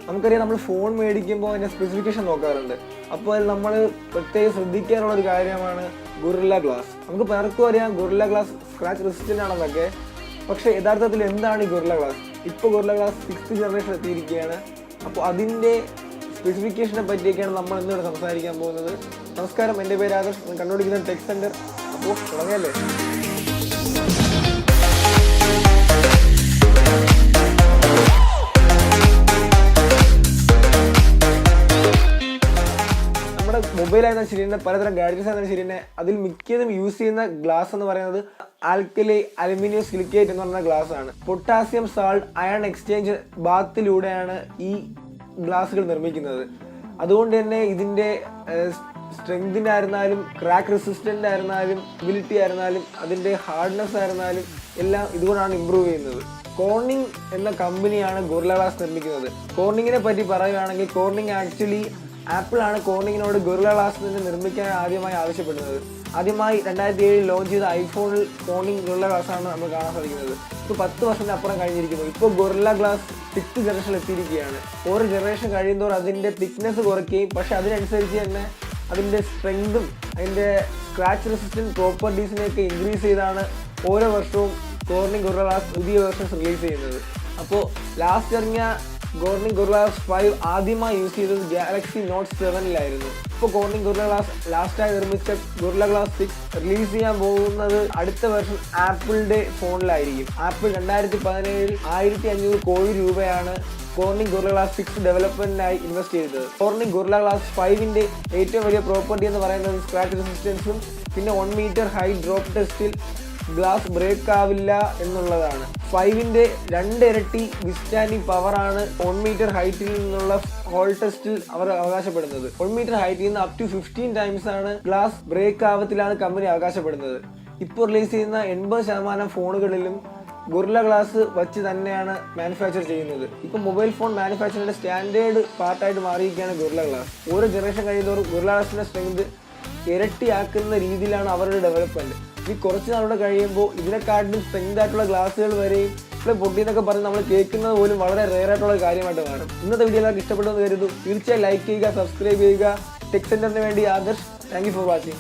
നമുക്കറിയാം, നമ്മൾ ഫോൺ മേടിക്കുമ്പോൾ അതിൻ്റെ സ്പെസിഫിക്കേഷൻ നോക്കാറുണ്ട്. അപ്പോൾ അതിൽ നമ്മൾ പ്രത്യേകം ശ്രദ്ധിക്കാനുള്ള ഒരു കാര്യമാണ് ഗൊറില്ല ഗ്ലാസ്. നമുക്ക് പലർക്കും അറിയാം ഗൊറില്ല ഗ്ലാസ് സ്ക്രാച്ച് റെസിസ്റ്റൻ്റ് ആണെന്നൊക്കെ. പക്ഷേ യഥാർത്ഥത്തിൽ എന്താണ് ഈ ഗൊറില്ല ഗ്ലാസ്? ഇപ്പോൾ ഗൊറില്ല ഗ്ലാസ് 6th ജനറേഷൻ എത്തിയിരിക്കുകയാണ്. അപ്പോൾ അതിൻ്റെ സ്പെസിഫിക്കേഷനെ പറ്റിയൊക്കെയാണ് നമ്മൾ ഇന്നിവിടെ സംസാരിക്കാൻ പോകുന്നത്. നമസ്കാരം, എൻ്റെ പേര് ആദർശ്, ഞാൻ കണ്ടുപിടിക്കുന്ന ടെക്സെൻ്റർ. അപ്പോൾ തുടങ്ങിയല്ലേ? മൊബൈലായിരുന്നാലും ശരി തന്നെ, പലതരം ഗാഡ്ജറ്റ്സ് ആയിരുന്നാലും ശരി തന്നെ, അതിൽ മിക്കതും യൂസ് ചെയ്യുന്ന ഗ്ലാസ് എന്ന് പറയുന്നത് ആൽക്കലി അലുമിനിയം സിലിക്കേറ്റ് എന്ന് പറഞ്ഞ ഗ്ലാസ് ആണ്. പൊട്ടാസ്യം സാൾട്ട് അയൺ എക്സ്ചേഞ്ച് ബാത്തിലൂടെയാണ് ഈ ഗ്ലാസുകൾ നിർമ്മിക്കുന്നത്. അതുകൊണ്ട് തന്നെ ഇതിൻ്റെ സ്ട്രെങ്തിൻ്റെ ആയിരുന്നാലും, ക്രാക്ക് റെസിസ്റ്റൻ്റ് ആയിരുന്നാലും, സ്റ്റെബിലിറ്റി ആയിരുന്നാലും, അതിൻ്റെ ഹാർഡ്നെസ് ആയിരുന്നാലും എല്ലാം ഇതുകൊണ്ടാണ് ഇമ്പ്രൂവ് ചെയ്യുന്നത്. കോർണിംഗ് എന്ന കമ്പനിയാണ് ഗൊറില്ല ഗ്ലാസ് നിർമ്മിക്കുന്നത്. കോർണിങ്ങിനെ പറ്റി പറയുകയാണെങ്കിൽ, കോർണിംഗ് ആക്ച്വലി ആപ്പിൾ ആണ് കോർണിങ്ങിനോട് ഗൊറില്ല ഗ്ലാസ് നിർമ്മിക്കാൻ ആദ്യമായി ആവശ്യപ്പെടുന്നത്. ആദ്യമായി 2007 ലോഞ്ച് ചെയ്ത ഐഫോണിൽ കോർണിംഗ് ഗൊറില്ല ഗ്ലാസ് ആണ് നമ്മൾ കാണാൻ സാധിക്കുന്നത്. ഇപ്പോൾ 10 വർഷത്തിനപ്പുറം കഴിഞ്ഞിരിക്കുന്നു. ഇപ്പോൾ ഗൊറില്ല ഗ്ലാസ് 6th ജനറേഷൻ എത്തിയിരിക്കുകയാണ്. ഓരോ ജനറേഷൻ കഴിയുന്നതോറും അതിൻ്റെ തിക്നെസ് കുറയ്ക്കുകയും, പക്ഷേ അതിനനുസരിച്ച് തന്നെ അതിൻ്റെ സ്ട്രെങ്തും അതിൻ്റെ സ്ക്രാച്ച് റെസിസ്റ്റൻറ്റ് പ്രോപ്പർട്ടീസിനെയൊക്കെ ഇൻക്രീസ് ചെയ്താണ് ഓരോ വർഷവും കോർണിംഗ് ഗൊറില്ല ഗ്ലാസ് പുതിയ വേർഷൻസ് റിലീസ് ചെയ്യുന്നത്. അപ്പോൾ ലാസ്റ്റ് ഇറങ്ങിയ കോർണിംഗ് ഗൊറില്ല ഗ്ലാസ് 5 ആദ്യമായി യൂസ് ചെയ്തത് ഗാലക്സി നോട്ട് 7-ലായിരുന്നു. ഇപ്പോൾ കോർണിംഗ് ഗൊറില്ല ഗ്ലാസ് ലാസ്റ്റായി നിർമ്മിച്ച ഗൊറില്ല ഗ്ലാസ് 6 റിലീസ് ചെയ്യാൻ പോകുന്നത് അടുത്ത വർഷം ആപ്പിളിൻ്റെ ഫോണിലായിരിക്കും. ആപ്പിൾ 2017 1500 കോടി രൂപയാണ് കോർണിംഗ് ഗൊറില്ല ഗ്ലാസ് 6 ഡെവലപ്മെൻറ്റിനായി ഇൻവെസ്റ്റ് ചെയ്തത്. കോർണിംഗ് ഗൊറില്ല ഗ്ലാസ് 5ൻ്റെ ഏറ്റവും വലിയ പ്രോപ്പർട്ടി എന്ന് പറയുന്നത് സ്ക്രാച്ച് റെസിസ്റ്റൻസും, പിന്നെ 1 മീറ്റർ ഹൈറ്റ് ഡ്രോപ്പ് ടെസ്റ്റിൽ ഗ്ലാസ് ബ്രേക്ക് ആവില്ല എന്നുള്ളതാണ്. 5ൻ്റെ 2 ഇരട്ടി വിസ്റ്റാൻഡിങ് പവറാണ് 1 മീറ്റർ ഹൈറ്റിൽ നിന്നുള്ള ഹോൾ ടെസ്റ്റിൽ അവർ അവകാശപ്പെടുന്നത്. 1 മീറ്റർ ഹൈറ്റിൽ നിന്ന് അപ് ടു 15 ടൈംസ് ആണ് ഗ്ലാസ് ബ്രേക്ക് ആവത്തിലാണ് കമ്പനി അവകാശപ്പെടുന്നത്. ഇപ്പോൾ റിലീസ് ചെയ്യുന്ന 80% ഫോണുകളിലും ഗൊറില്ല ഗ്ലാസ് വച്ച് തന്നെയാണ് മാനുഫാക്ചർ ചെയ്യുന്നത്. ഇപ്പോൾ മൊബൈൽ ഫോൺ മാനുഫാക്ചറിന്റെ സ്റ്റാൻഡേർഡ് പാർട്ടായിട്ട് മാറിയിരിക്കുകയാണ് ഗൊറില്ല ഗ്ലാസ്. ഓരോ ജനറേഷൻ കഴിയുന്നതോറും ഗൊറില്ല ഗ്ലാസിന്റെ സ്ട്രെങ്ത് ഇരട്ടിയാക്കുന്ന രീതിയിലാണ് അവരുടെ ഡെവലപ്മെന്റ്. ഈ കുറച്ച് നാളുടെ കഴിയുമ്പോൾ ഇതിനെക്കാട്ടിലും സ്ട്രെങ്ത് ആയിട്ടുള്ള ഗ്ലാസുകൾ വരെയും പൊട്ടിയെന്നൊക്കെ പറഞ്ഞ് നമ്മൾ കേൾക്കുന്നത് പോലും വളരെ റെയർ ആയിട്ടുള്ള കാര്യമായിട്ട് മാറും. ഇന്നത്തെ വീഡിയോ എല്ലാവർക്കും ഇഷ്ടപ്പെട്ടെന്ന് കരുതുന്നു. തീർച്ചയായും ലൈക്ക് ചെയ്യുക, സബ്സ്ക്രൈബ് ചെയ്യുക. ടെക്സെൻ്ററിന് വേണ്ടി Adarsh. Thank you for watching.